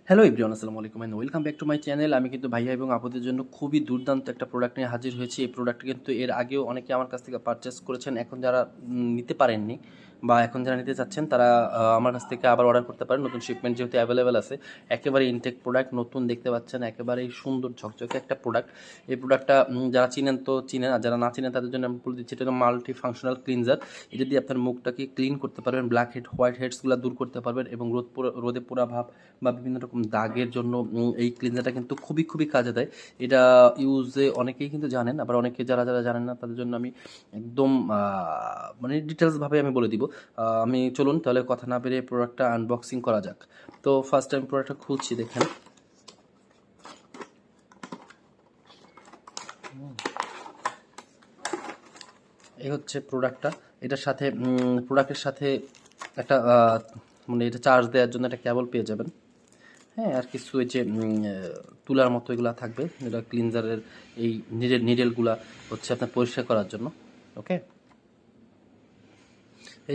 Hello everyone, আসসালামু আলাইকুম and welcome back to my channel. আমি কিন্তু ভাইয়া এবং আপুদের জন্য খুবই দুর্দান্ত একটা প্রোডাক্ট নিয়ে হাজির হয়েছি। এই প্রোডাক্ট কিন্তু এর আগেও অনেকে আমার কাছ থেকে পারচেস করেছেন। এখন যারা নিতে পারেননি বা এখন যারা নিতে চাচ্ছেন তারা আমার কাছ থেকে আবার অর্ডার করতে পারেন। নতুন শিপমেন্ট যেহেতু অ্যাভেলেবেল আছে, একেবারে ইনটেক প্রোডাক্ট, নতুন দেখতে পাচ্ছেন, একেবারেই সুন্দর ঝকঝকে একটা প্রোডাক্ট। এই প্রোডাক্টটা যারা চিনেন তো চিনেন, আর যারা না চিনেন তাদের জন্য আমি বলে দিচ্ছি, এটা মাল্টি ফাংশনাল ক্লিনজার। এটা দিয়ে আপনার মুখটাকে ক্লিন করতে পারবেন, ব্ল্যাক হেড হোয়াইট হেডসগুলো দূর করতে পারবেন এবং রোদে পোড়া ভাব বা বিভিন্ন রকম দাগের জন্য এই ক্লিনজারটা কিন্তু খুবই খুবই কাজে দেয়। এটা ইউজে অনেকেই কিন্তু জানেন, আবার অনেকে যারা যারা জানেন না তাদের জন্য আমি একদম মানে ডিটেলসভাবে আমি বলে দিব। আমি চলুন তাহলে কথা না বেরিয়ে প্রোডাক্টটা আনবক্সিং করা যাক। তো ফার্স্ট টাইম প্রোডাক্টটা খুলছি, দেখেন। এই হচ্ছে প্রোডাক্টটা। এটার সাথে প্রোডাক্টের সাথে একটা মানে এটা চার্জ দেওয়ার জন্য একটা কেবল পেয়ে যাবেন। হ্যাঁ, আর কিছু এই যে তুলার মতো এগুলা থাকবে, এটা ক্লিনজারের এই নিডেলগুলা হচ্ছে আপনার পরিষ্কার করার জন্য। ওকে,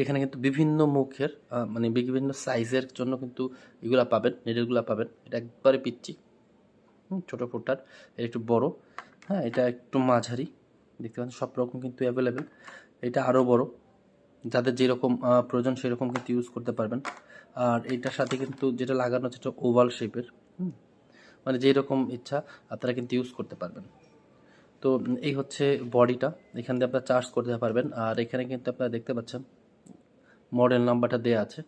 এখানে কিন্তু বিভিন্ন মুখের মানে বিভিন্ন সাইজের জন্য কিন্তু এগুলা পাবেন, নিডেলগুলা পাবেন। এটা একবারে পিচ্ছি, ছোটো ফুটার, এটা একটু বড়, হ্যাঁ এটা একটু মাঝারি, দেখতে পাচ্ছেন সব রকম কিন্তু অ্যাভেলেবেল। এটা আরও বড়, যাদের যেরকম প্রয়োজন সেরকম কিন্তু ইউজ করতে পারবেন। আর এইটার সাথে কিন্তু যেটা লাগানো যেটা ওভাল শেপের, মানে যেই রকম ইচ্ছা আপনারা কিন্তু ইউজ করতে পারবেন। তো এই হচ্ছে বডিটা, এখান দিয়ে আপনারা চার্জ করতে পারবেন। আর এখানে কিন্তু আপনারা দেখতে পাচ্ছেন মডেল নাম্বারটা দেওয়া আছে।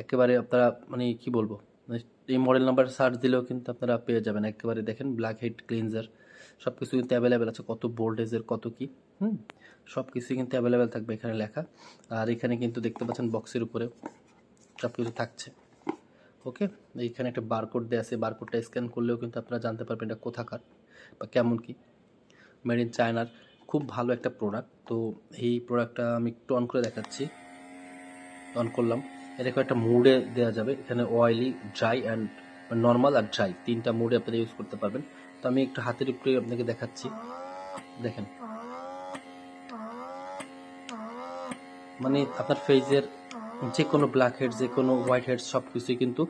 একেবারে আপনারা মানে কি বলবো, মানে এই মডেল নাম্বার সার্চ দিলেও কিন্তু আপনারা পেয়ে যাবেন। একেবারে দেখেন ব্ল্যাক হেড ক্লিনজার, সব কিছু কিন্তু অ্যাভেলেবেল আছে, কত ভোল্টেজের কত কি, সব কিছু কিন্তু অ্যাভেলেবেল থাকবে এখানে লেখা। আর এখানে কিন্তু দেখতে পাচ্ছেন বক্সের উপরে সব কিছু থাকছে। ওকে, এইখানে একটা বারকোড দেওয়া আছে, বারকোডটা স্ক্যান করলেও কিন্তু আপনারা জানতে পারবেন এটা কোথাকার বা কেমন কি। মেড ইন চায়নার, খুব ভালো একটা প্রোডাক্ট। তো এই প্রোডাক্টটা আমি একটু অন করে দেখাচ্ছি। অন করলাম, এরকম একটা মুডে দেওয়া যাবে। এখানে অয়েলি, ড্রাই অ্যান্ড নর্মাল আর ড্রাই, তিনটা মুডে আপনারা ইউজ করতে পারবেন। তো আমি একটু হাতের উপরে আপনাকে দেখাচ্ছি, দেখেন মানে আপনার ফেসের যে কোনো ব্ল্যাক হেড, যে কোনো হোয়াইট হেড সব কিছুই কিন্তু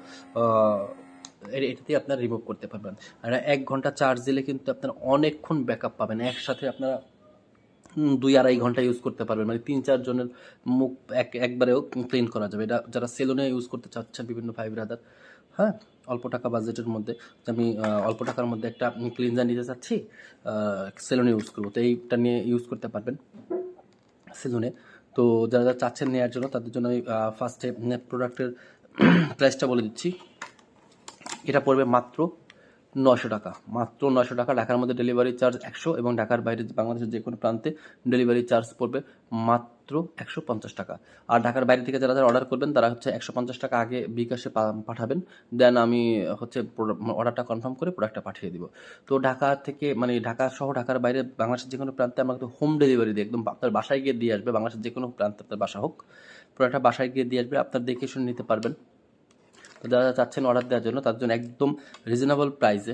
এটাতে আপনারা রিমুভ করতে পারবেন। আর 1 ঘন্টা চার্জ দিলে কিন্তু আপনার অনেকক্ষণ ব্যাকআপ পাবেন। একসাথে আপনারা 2-2.5 ঘন্টা ইউজ করতে পারবেন, মানে 3-4 জনের মুখ একবারেও ক্লিন করা যাবে। এটা যারা সেলুনে ইউজ করতে চাচ্ছেন, বিভিন্ন ভাই ব্রাদার, হ্যাঁ অল্প টাকা বাজেটের মধ্যে, আমি অল্প টাকার মধ্যে একটা ক্লিনজার নিতে চাচ্ছি, সেলুনে ইউজ করবো, তো এইটা নিয়ে ইউজ করতে পারবেন সেলুনে। তো যারা যারা চাচ্ছেন নেওয়ার জন্য তাদের জন্য আমি ফার্স্টে প্রোডাক্টের প্রাইসটা বলে দিচ্ছি। এটা পড়বে মাত্র 900 টাকা, মাত্র 900 টাকা। ঢাকার মধ্যে ডেলিভারি চার্জ 100 এবং ঢাকার বাইরে বাংলাদেশের যে কোনো প্রান্তে ডেলিভারি চার্জ পড়বে মাত্র 150 টাকা। আর ঢাকার বাইরে থেকে যারা যারা অর্ডার করবেন তারা হচ্ছে 150 টাকা আগে বিকাশে পাঠাবেন, দেন আমি হচ্ছে অর্ডারটা কনফার্ম করে প্রোডাক্টটা পাঠিয়ে দিব। তো ঢাকা থেকে মানে ঢাকা সহ ঢাকার বাইরে বাংলাদেশের যে কোনো প্রান্তে আমরা কিন্তু হোম ডেলিভারি দিই, একদম আপনার বাসায় গিয়ে দিয়ে আসবে। বাংলাদেশের যে কোনো প্রান্তে আপনার বাসা হোক, প্রোডাক্টটা বাসায় গিয়ে দিয়ে আসবে, আপনার দেখে শুনে নিতে পারবেন। তো যারা চাচ্ছেন অর্ডার দেওয়ার জন্য তাদের জন্য একদম রিজনেবল প্রাইসে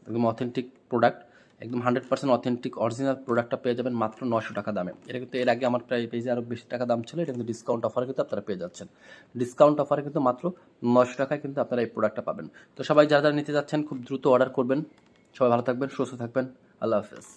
একদম অথেন্টিক প্রোডাক্ট, একদম 100% অথেন্টিক অরিজিনাল প্রোডাক্টটা পেয়ে যাবেন মাত্র 900 টাকা দামে। এটা কিন্তু এর আগে আমার প্রায় পেজে আরও বেশি টাকা দাম ছিল, এটা কিন্তু ডিসকাউন্ট অফারে কিন্তু আপনারা পেয়ে যাচ্ছেন। ডিসকাউন্ট অফারে কিন্তু মাত্র 900 টাকায় কিন্তু আপনারা এই প্রোডাক্টটা পাবেন। তো সবাই যারা যারা নিতে যাচ্ছেন খুব দ্রুত অর্ডার করবেন। সবাই ভালো থাকবেন, সুস্থ থাকবেন, আল্লাহ হাফেজ।